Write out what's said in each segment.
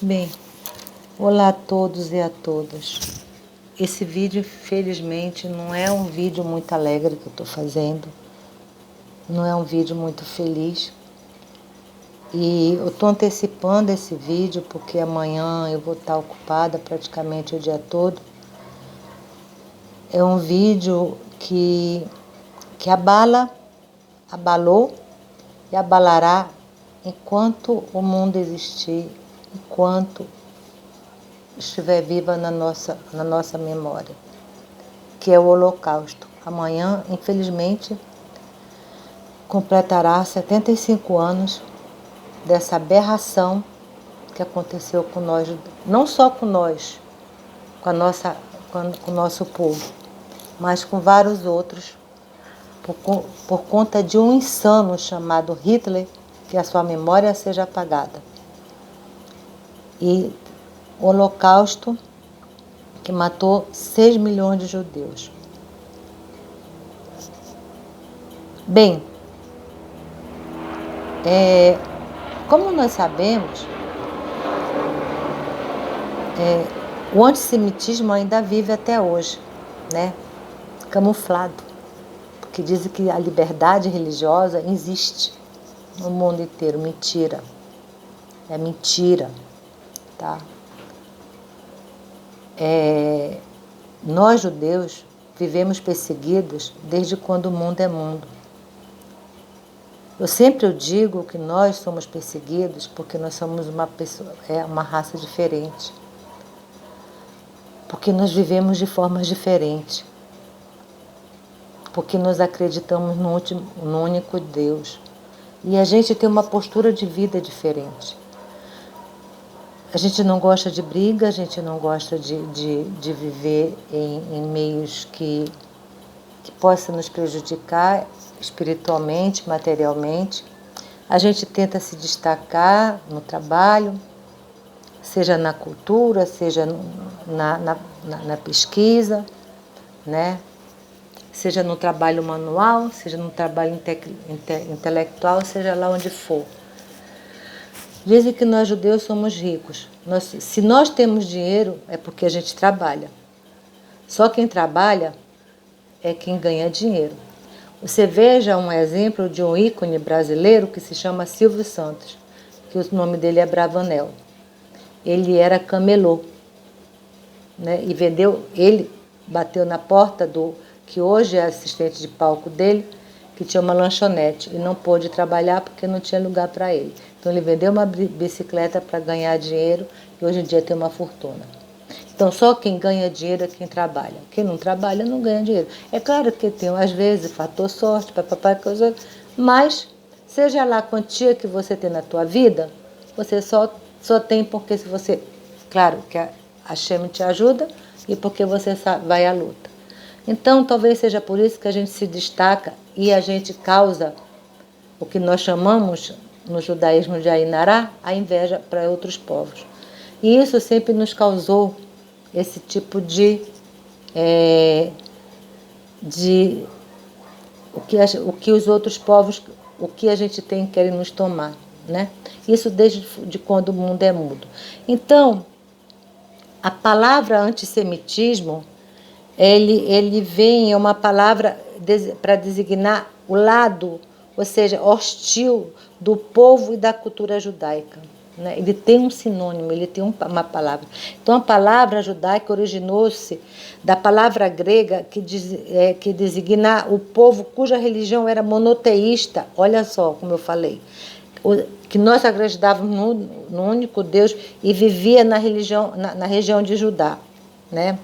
Bem, olá a todos e a todas. Esse vídeo, infelizmente, não é um vídeo muito alegre que eu estou fazendo. Não é um vídeo muito feliz. E eu estou antecipando esse vídeo porque amanhã eu vou estar ocupada praticamente o dia todo. É um vídeo que abalou e abalará enquanto o mundo existir, enquanto estiver viva na nossa memória, que é o Holocausto. Amanhã, infelizmente, completará 75 anos dessa aberração que aconteceu com nós, não só com nós, com o nosso povo, mas com vários outros, por conta de um insano chamado Hitler, que a sua memória seja apagada. E o Holocausto que matou 6 milhões de judeus. Bem, como nós sabemos, o antissemitismo ainda vive até hoje, né? Camuflado, porque dizem que a liberdade religiosa existe no mundo inteiro. Mentira. É mentira, tá? Nós, judeus, vivemos perseguidos desde quando o mundo é mundo. Eu sempre digo que nós somos perseguidos porque nós somos uma raça diferente. Porque nós vivemos de formas diferentes. Porque nós acreditamos no único Deus. E a gente tem uma postura de vida diferente. A gente não gosta de briga, a gente não gosta de viver em meios que possam nos prejudicar espiritualmente, materialmente. A gente tenta se destacar no trabalho, seja na cultura, seja na pesquisa, né? Seja no trabalho manual, seja no trabalho intelectual, seja lá onde for. Dizem que nós judeus somos ricos. Se nós temos dinheiro, é porque a gente trabalha. Só quem trabalha é quem ganha dinheiro. Você veja um exemplo de um ícone brasileiro que se chama Silvio Santos, que o nome dele é Bravanel. Ele era camelô, né? E ele bateu na porta que hoje é assistente de palco dele, que tinha uma lanchonete, e não pôde trabalhar porque não tinha lugar para ele. Então ele vendeu uma bicicleta para ganhar dinheiro e hoje em dia tem uma fortuna. Então só quem ganha dinheiro é quem trabalha. Quem não trabalha não ganha dinheiro. É claro que tem, às vezes, fator sorte, coisa, mas seja lá a quantia que você tem na tua vida, você só tem porque se você, claro que a Hashem te ajuda e porque você vai à luta. Então talvez seja por isso que a gente se destaca e a gente causa o que nós chamamos no judaísmo de Ainará, a inveja para outros povos. E isso sempre nos causou esse tipo o que os outros povos, o que a gente tem querem nos tomar, né? Isso desde quando o mundo é mudo. Então, a palavra antissemitismo, ele vem, é uma palavra para designar o lado, ou seja, hostil do povo e da cultura judaica. Né? Ele tem um sinônimo, ele tem uma palavra. Então, a palavra judaica originou-se da palavra grega que designa o povo cuja religião era monoteísta. Olha só como eu falei. Que nós acreditávamos no único Deus e vivia na região de Judá. Né?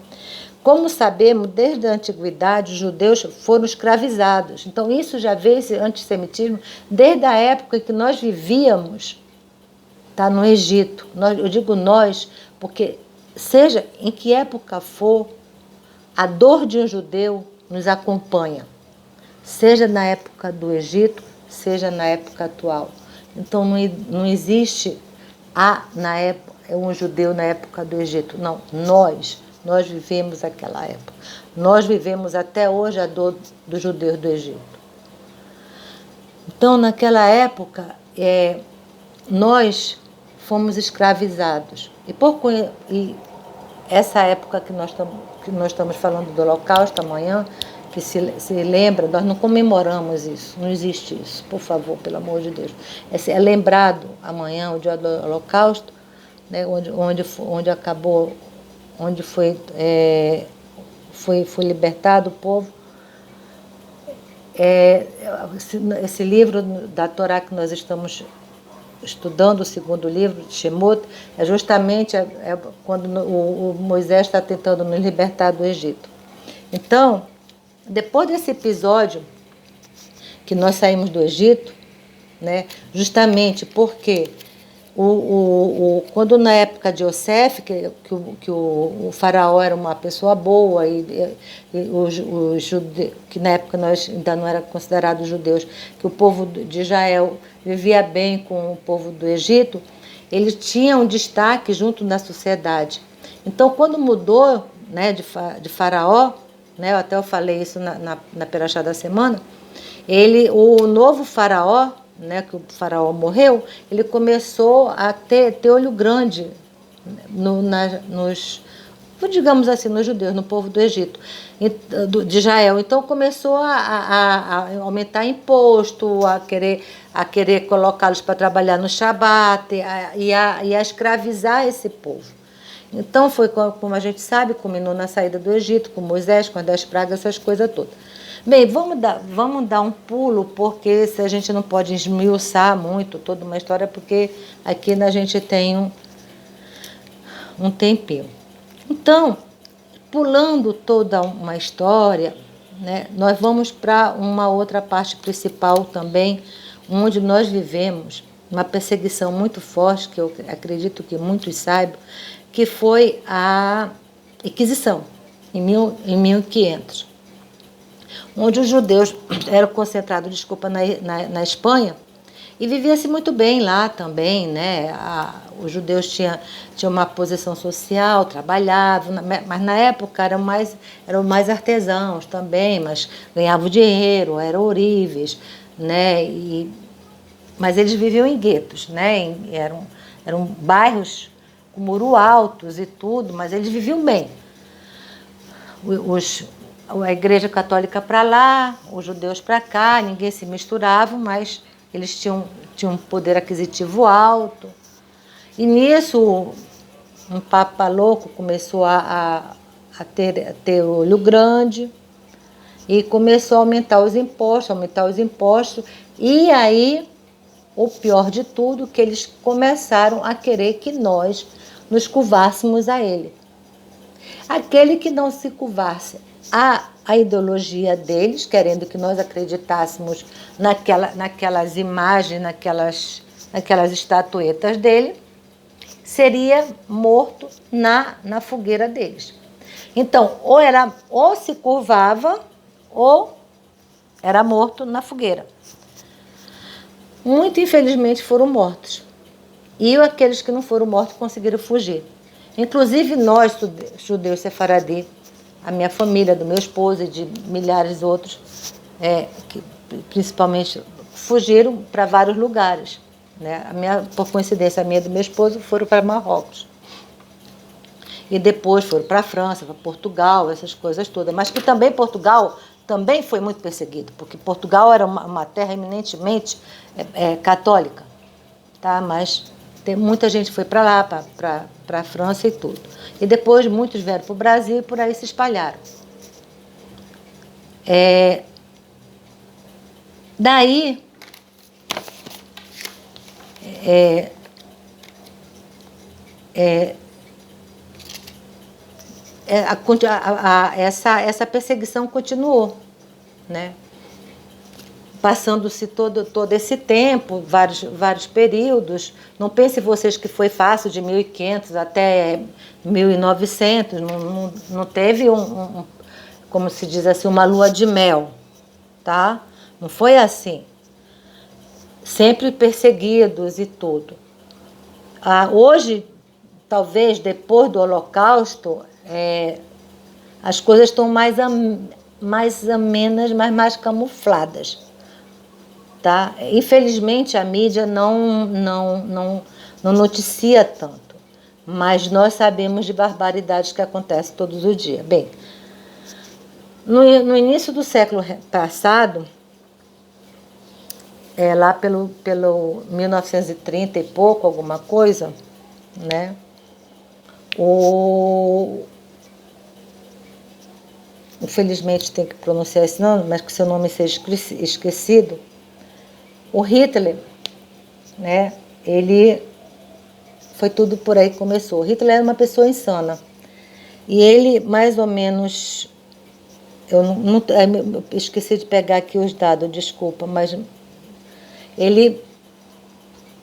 Como sabemos, desde a antiguidade, os judeus foram escravizados. Então, isso já veio, esse antissemitismo, desde a época em que nós vivíamos, tá, no Egito. Eu digo nós, porque seja em que época for, a dor de um judeu nos acompanha. Seja na época do Egito, seja na época atual. Então, não existe um judeu na época do Egito. Não, nós vivemos aquela época. Nós vivemos até hoje a dor dos judeus do Egito. Então, naquela época, nós fomos escravizados. E essa época que nós estamos falando do Holocausto amanhã, que se lembra, nós não comemoramos isso, não existe isso, por favor, pelo amor de Deus. É lembrado amanhã, o dia do Holocausto, né, onde acabou, onde foi libertado o povo. Esse livro da Torá que nós estamos estudando, o segundo livro de Shemot, é justamente quando o Moisés está tentando nos libertar do Egito. Então, depois desse episódio que nós saímos do Egito, né, justamente porque quando na época de Yosef, que o faraó era uma pessoa boa, os judeus, que na época nós ainda não era considerados judeus, que o povo de Israel vivia bem com o povo do Egito, eles tinham um destaque junto na sociedade. Então, quando mudou, né, de faraó, né, até eu falei isso na Perashá da semana, o novo faraó, né, que o faraó morreu, ele começou a ter olho grande digamos assim, nos judeus, no povo do Egito, de Israel. Então começou a aumentar imposto, a querer colocá-los para trabalhar no Shabat e a escravizar esse povo. Então foi, como a gente sabe, culminou na saída do Egito, com Moisés, com as 10 pragas, essas coisas todas. Bem, vamos dar um pulo, porque se a gente não pode esmiuçar muito toda uma história, porque aqui a gente tem um tempinho. Então, pulando toda uma história, né, nós vamos para uma outra parte principal também, onde nós vivemos uma perseguição muito forte, que eu acredito que muitos saibam, que foi a Inquisição, em 1500. Onde os judeus eram concentrados, na Espanha, e vivia-se muito bem lá também, né? Os judeus tinham uma posição social, trabalhavam, mas na época eram mais artesãos também, mas ganhavam dinheiro, eram ourives, né? Mas eles viviam em guetos, né? Eram bairros com muro altos e tudo, mas eles viviam bem. A Igreja Católica para lá, os judeus para cá, ninguém se misturava, mas eles tinham um poder aquisitivo alto. E nisso, um papa louco começou a ter olho grande e começou a aumentar os impostos. E aí, o pior de tudo, que eles começaram a querer que nós nos curvássemos a ele. Aquele que não se curvasse a ideologia deles, querendo que nós acreditássemos naquelas imagens, naquelas estatuetas dele, seria morto na fogueira deles. Então, ou se curvava, ou era morto na fogueira. Muito infelizmente foram mortos. E aqueles que não foram mortos conseguiram fugir. Inclusive nós, judeus sefaradi, a minha família, do meu esposo e de milhares de outros, que principalmente fugiram para vários lugares. Né? Por coincidência, a minha e do meu esposo foram para Marrocos. E depois foram para a França, para Portugal, essas coisas todas. Mas que também Portugal também foi muito perseguido, porque Portugal era uma terra eminentemente católica. Tá? Mas muita gente foi para lá, para a França e tudo. E depois muitos vieram para o Brasil e por aí se espalharam. Daí, essa perseguição continuou, né? Passando-se todo esse tempo, vários períodos. Não pense vocês que foi fácil de 1500 até 1900, não teve como se diz assim, uma lua de mel, tá? Não foi assim. Sempre perseguidos e tudo. Hoje, talvez depois do Holocausto, as coisas estão mais amenas, mas mais camufladas. Tá? Infelizmente, a mídia não não noticia tanto, mas nós sabemos de barbaridades que acontecem todos os dias. Bem, no início do século passado, lá pelo 1930 e pouco, alguma coisa, né? Infelizmente tem que pronunciar esse nome, mas que seu nome seja esquecido. O Hitler, né? Ele foi tudo por aí que começou. O Hitler era uma pessoa insana. E ele, mais ou menos, eu esqueci de pegar aqui os dados, desculpa, mas ele,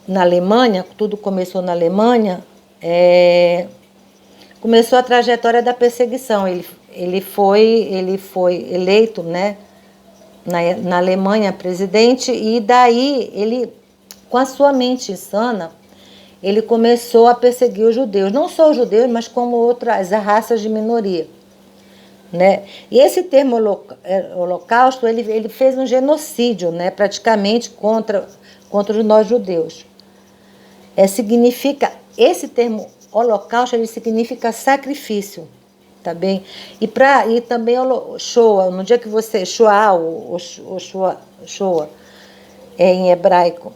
na Alemanha, tudo começou na Alemanha, começou a trajetória da perseguição. Ele foi eleito, né, na Alemanha presidente, e daí ele, com a sua mente insana, ele começou a perseguir os judeus, não só os judeus, mas como outras raças de minoria, né? E esse termo holocausto, ele fez um genocídio, né, praticamente contra nós judeus. Esse termo holocausto, ele significa sacrifício, tá bem? E também Shoah, no dia que você Shoah em hebraico,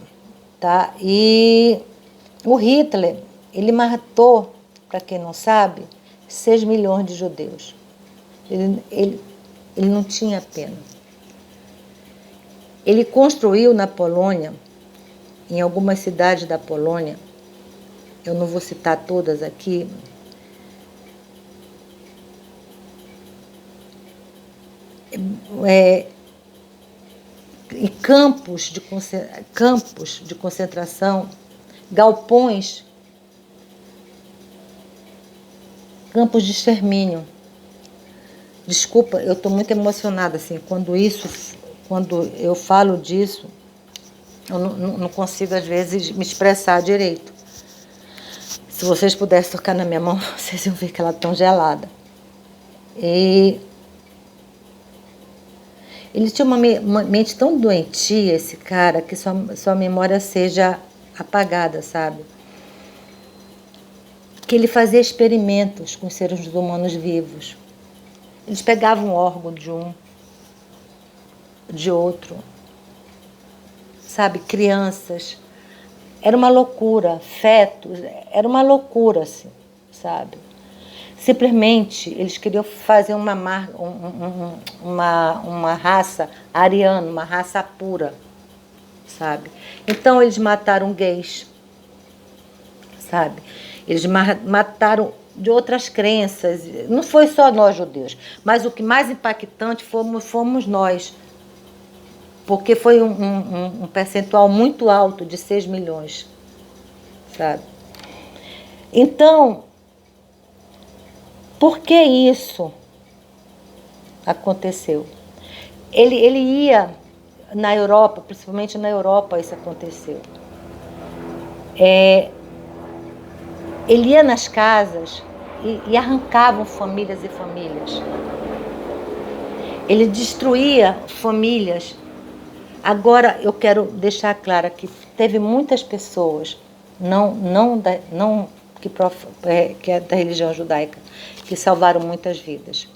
tá? E o Hitler, ele matou, para quem não sabe, 6 milhões de judeus. Ele não tinha pena. Ele construiu na Polônia, em algumas cidades da Polônia, eu não vou citar todas aqui, campos de concentração, galpões, campos de extermínio. Desculpa, eu estou muito emocionada assim, quando eu falo disso, eu não consigo às vezes me expressar direito. Se vocês pudessem tocar na minha mão, vocês iam ver que ela é tão gelada. E ele tinha uma mente tão doentia, esse cara, que sua memória seja apagada, sabe? Que ele fazia experimentos com seres humanos vivos. Eles pegavam um órgão de um, de outro, sabe? Crianças. Era uma loucura, fetos, era uma loucura, assim, sabe? Simplesmente eles queriam fazer uma raça ariana, uma raça pura, sabe? Então eles mataram gays, sabe? Eles mataram de outras crenças. Não foi só nós judeus, mas o que mais impactante fomos nós, porque foi um percentual muito alto de 6 milhões, sabe? Então, por que isso aconteceu? Ele ia na Europa, principalmente na Europa isso aconteceu. Ele ia nas casas e arrancavam famílias e famílias. Ele destruía famílias. Agora, eu quero deixar claro que teve muitas pessoas, que é da religião judaica, que salvaram muitas vidas.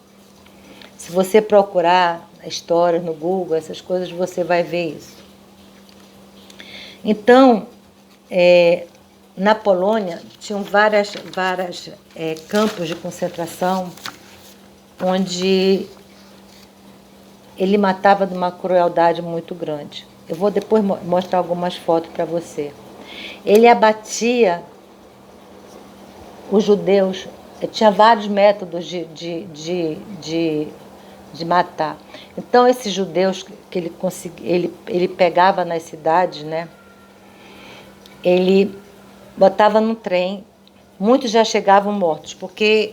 Se você procurar histórias no Google, essas coisas, você vai ver isso. Então, na Polônia, tinham várias campos de concentração, onde ele matava de uma crueldade muito grande. Eu vou depois mostrar algumas fotos para você. Ele abatia os judeus, tinha vários métodos de matar. Então, esses judeus que ele pegava nas cidades, né? Ele botava no trem, muitos já chegavam mortos, porque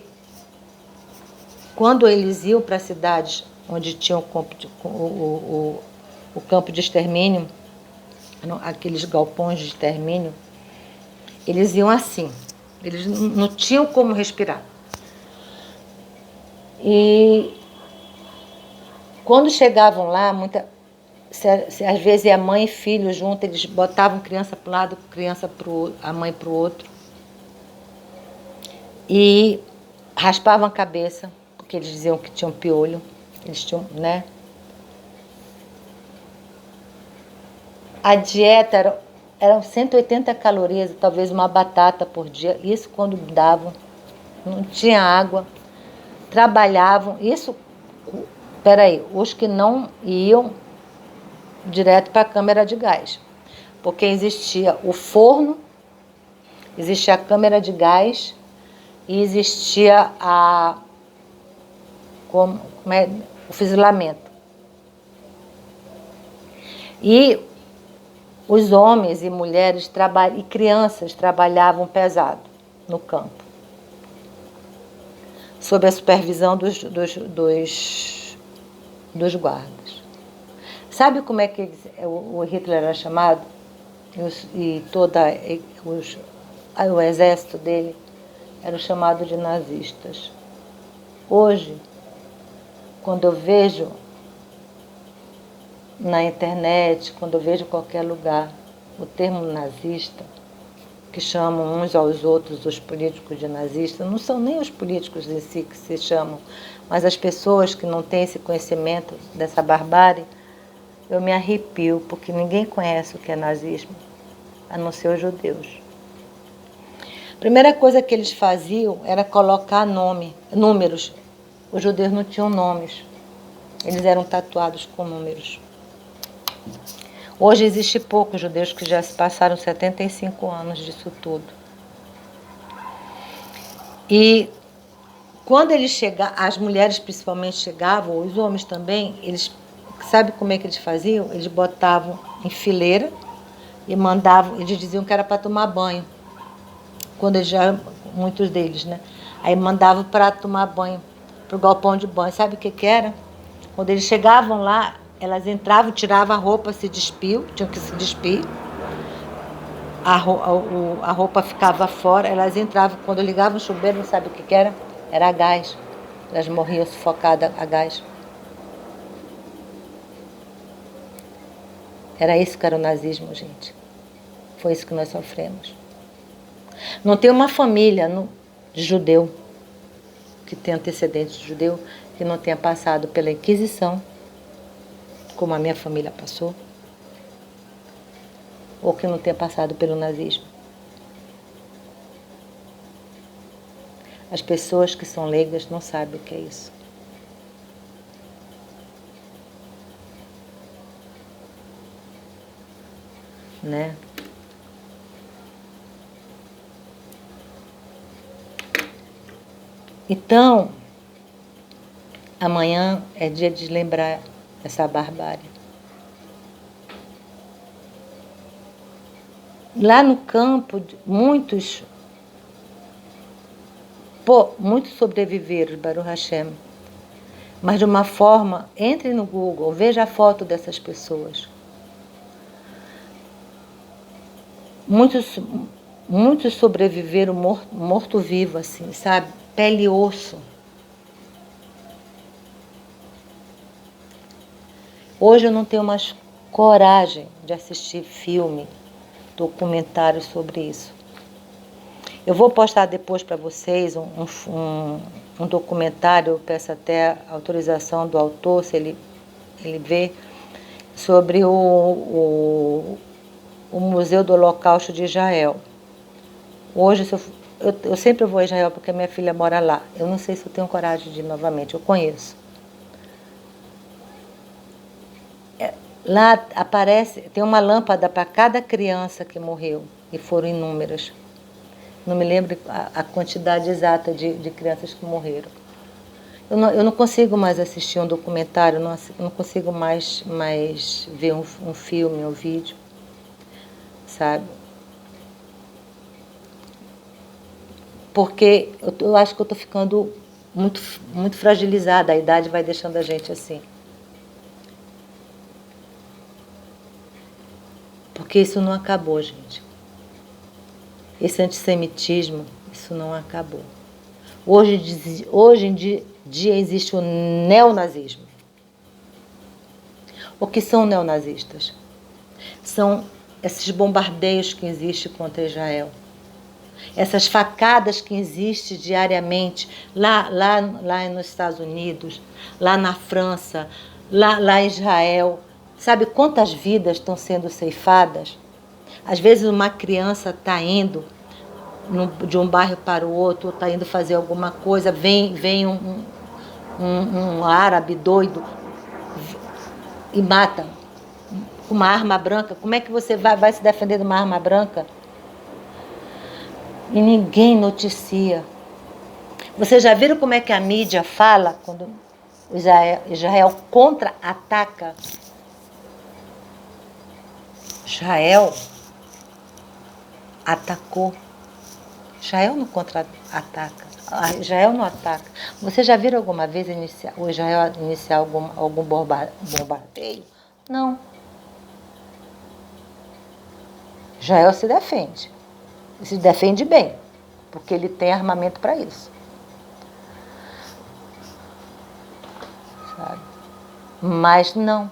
quando eles iam para cidades onde tinha o campo de extermínio, aqueles galpões de extermínio, eles iam assim, eles não tinham como respirar. E quando chegavam lá, se às vezes é mãe e filho junto, eles botavam criança para um lado, a mãe para o outro. E raspavam a cabeça, porque eles diziam que tinham piolho. Eles tinham, né? A dieta eram 180 calorias, talvez uma batata por dia. Isso quando davam. Não tinha água. Trabalhavam. Isso, peraí, os que não iam direto para a câmara de gás. Porque existia o forno, existia a câmara de gás e existia o fuzilamento. E os homens e mulheres e crianças trabalhavam pesado no campo, sob a supervisão dos guardas. Sabe como é que o Hitler era chamado? E o exército dele era chamado de nazistas. Hoje, quando eu vejo na internet, quando eu vejo em qualquer lugar o termo nazista, que chamam uns aos outros os políticos de nazistas, não são nem os políticos em si que se chamam, mas as pessoas que não têm esse conhecimento dessa barbárie, eu me arrepio, porque ninguém conhece o que é nazismo, a não ser os judeus. A primeira coisa que eles faziam era colocar números. Os judeus não tinham nomes, eles eram tatuados com números. Hoje existe poucos judeus que já se passaram 75 anos disso tudo. E quando eles chegavam, as mulheres principalmente chegavam, os homens também, sabe como é que eles faziam? Eles botavam em fileira e mandavam, eles diziam que era para tomar banho. Muitos deles, né? Aí mandavam para tomar banho, para o galpão de banho. Sabe o que era? Quando eles chegavam lá, elas entravam, tiravam a roupa, se despiam, tinham que se despir. A roupa ficava fora, elas entravam, quando ligavam o chuveiro, não sabe o que era? Era a gás. Elas morriam sufocadas a gás. Era isso que era o nazismo, gente. Foi isso que nós sofremos. Não tem uma família de judeu, que tem antecedentes de judeu, que não tenha passado pela Inquisição, como a minha família passou, ou que não tenha passado pelo nazismo. As pessoas que são leigas não sabem o que é isso. Né? Então, amanhã é dia de lembrar essa barbárie. Lá no campo, muitos sobreviveram, Baruch Hashem. Mas de uma forma, entre no Google, veja a foto dessas pessoas. Muitos sobreviveram morto-vivo, assim, sabe? Pele e osso. Hoje eu não tenho mais coragem de assistir filme, documentário sobre isso. Eu vou postar depois para vocês um documentário, eu peço até a autorização do autor, se ele vê, sobre o Museu do Holocausto de Israel. Hoje, eu sempre vou a Israel porque minha filha mora lá. Eu não sei se eu tenho coragem de ir novamente, eu conheço. Lá tem uma lâmpada para cada criança que morreu, e foram inúmeras. Não me lembro a quantidade exata de crianças que morreram. Eu não consigo mais assistir um documentário, não consigo mais ver um filme, um vídeo, sabe? Porque eu acho que eu estou ficando muito, muito fragilizada, a idade vai deixando a gente assim. Porque isso não acabou, gente. Esse antissemitismo, isso não acabou. Hoje em dia existe o neonazismo. O que são neonazistas? São esses bombardeios que existem contra Israel. Essas facadas que existem diariamente lá nos Estados Unidos, lá na França, lá em Israel. Sabe quantas vidas estão sendo ceifadas? Às vezes uma criança está indo de um bairro para o outro, está indo fazer alguma coisa, vem um árabe doido e mata com uma arma branca. Como é que você vai se defender de uma arma branca? E ninguém noticia. Vocês já viram como é que a mídia fala quando Israel contra-ataca? Israel atacou. Israel não contra-ataca. Israel não ataca. Vocês já viram alguma vez o Israel iniciar algum bombardeio? Não. Israel se defende. E se defende bem, porque ele tem armamento para isso. Sabe? Mas não.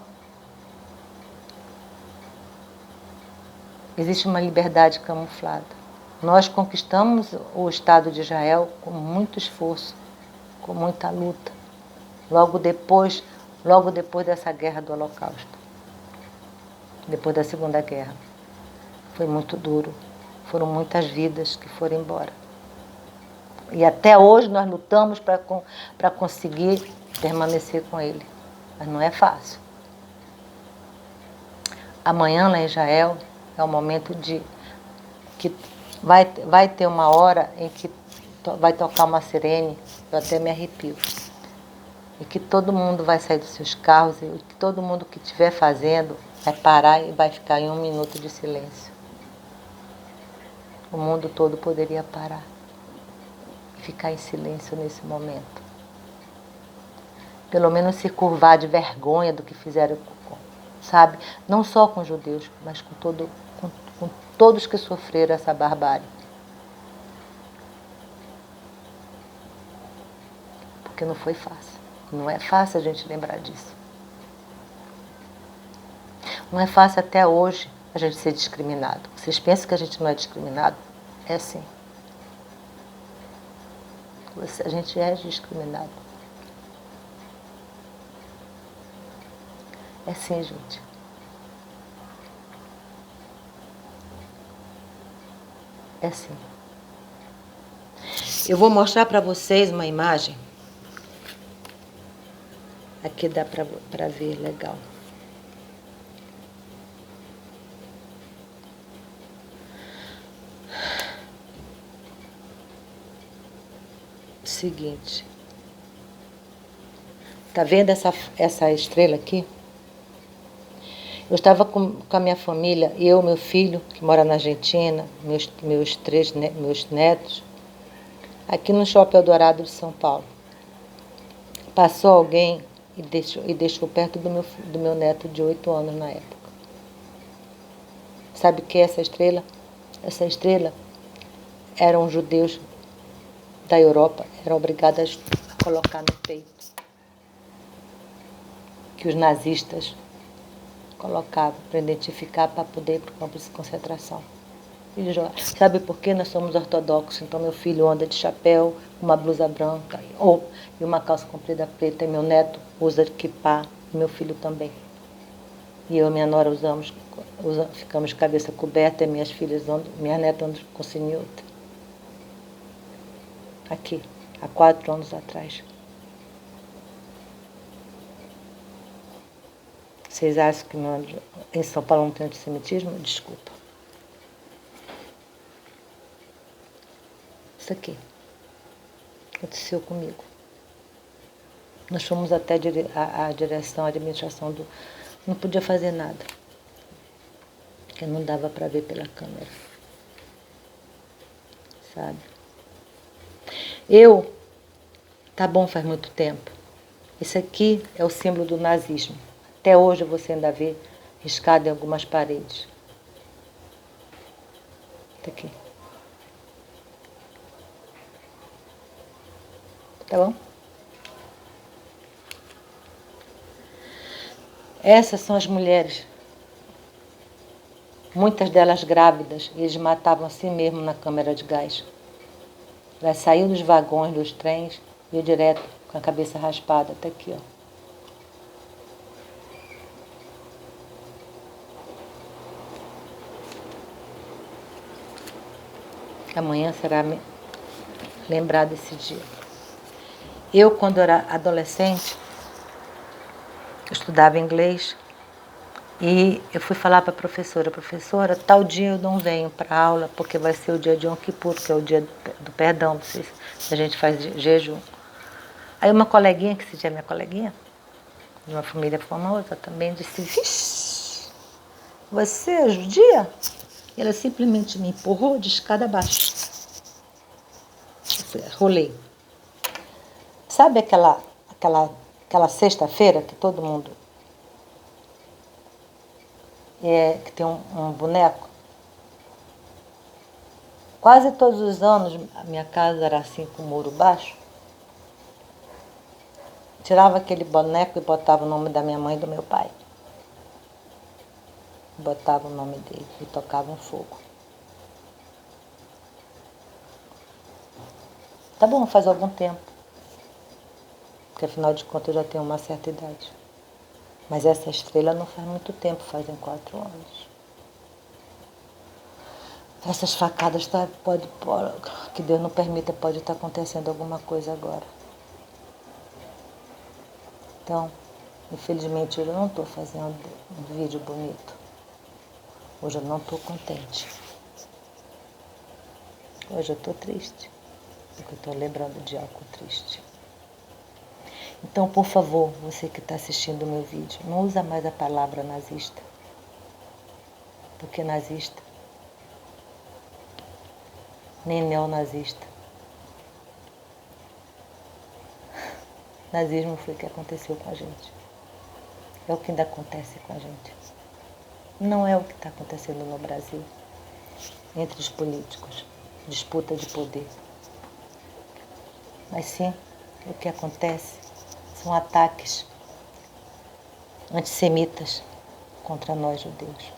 Existe uma liberdade camuflada. Nós conquistamos o Estado de Israel com muito esforço, com muita luta. Logo depois dessa guerra do Holocausto. Depois da Segunda Guerra. Foi muito duro. Foram muitas vidas que foram embora. E até hoje nós lutamos para conseguir permanecer com ele. Mas não é fácil. Amanhã lá em Israel é o momento que vai ter uma hora em que vai tocar uma sirene, eu até me arrepio. E que todo mundo vai sair dos seus carros e que todo mundo que estiver fazendo vai parar e vai ficar em 1 minuto de silêncio. O mundo todo poderia parar e ficar em silêncio nesse momento. Pelo menos se curvar de vergonha do que fizeram, sabe? Não só com os judeus, mas com todos que sofreram essa barbárie. Porque não foi fácil. Não é fácil a gente lembrar disso. Não é fácil até hoje a gente ser discriminado. Vocês pensam que a gente não é discriminado? É sim. A gente é discriminado. É sim, gente. É sim. Eu vou mostrar para vocês uma imagem. Aqui dá para ver legal. Seguinte. Tá vendo essa estrela aqui? Eu estava com a minha família, eu, meu filho, que mora na Argentina, meus netos, aqui no Shopping Eldorado de São Paulo. Passou alguém e deixou perto do meu neto de 8 anos na época. Sabe o que é essa estrela? Essa estrela eram judeus da Europa, eram obrigados a colocar no peito. Que os nazistas colocavam para identificar, para poder ir para o campo de concentração. Sabe por quê? Nós somos ortodoxos, então meu filho anda de chapéu, uma blusa branca e uma calça comprida preta, e meu neto usa kippá, e meu filho também. E eu e minha nora ficamos de cabeça coberta, e minhas netas andam com sinhota. Aqui, há 4 anos atrás. Vocês acham que em São Paulo não tem antissemitismo? Desculpa. Isso aqui aconteceu comigo. Nós fomos até a direção, a administração não podia fazer nada. Porque não dava para ver pela câmera. Sabe? Tá bom, faz muito tempo. Esse aqui é o símbolo do nazismo. Até hoje você ainda vê riscado em algumas paredes. Tá aqui. Tá bom? Essas são as mulheres, muitas delas grávidas, e eles matavam assim mesmo na câmara de gás. Elas saíam dos vagões, dos trens, e iam direto com a cabeça raspada, até aqui, ó. Amanhã será lembrar desse dia. Eu, quando era adolescente, eu estudava inglês e eu fui falar para a professora, tal dia eu não venho para a aula porque vai ser o dia de Yom Kippur, que é o dia do perdão, a gente faz jejum. Aí uma coleguinha, que se chama minha coleguinha, de uma família famosa, também disse, vixe, você é judia? E ela simplesmente me empurrou de escada abaixo. Rolei. Sabe aquela sexta-feira que todo mundo que tem um boneco? Quase todos os anos a minha casa era assim com o muro baixo. Tirava aquele boneco e botava o nome da minha mãe e do meu pai. Botava o nome dele e tocava um fogo. Tá bom, faz algum tempo. Porque afinal de contas eu já tenho uma certa idade. Mas essa estrela não faz muito tempo, fazem 4 anos. Essas facadas que Deus não permita, pode estar acontecendo alguma coisa agora. Então, infelizmente, hoje eu não estou fazendo um vídeo bonito. Hoje eu não estou contente. Hoje eu estou triste, porque eu estou lembrando de algo triste. Então, por favor, você que está assistindo o meu vídeo, não usa mais a palavra nazista. Porque nazista, nem neonazista. Nazismo foi o que aconteceu com a gente. É o que ainda acontece com a gente. Não é o que está acontecendo no Brasil, entre os políticos, disputa de poder. Mas sim, o que acontece são ataques antissemitas contra nós judeus.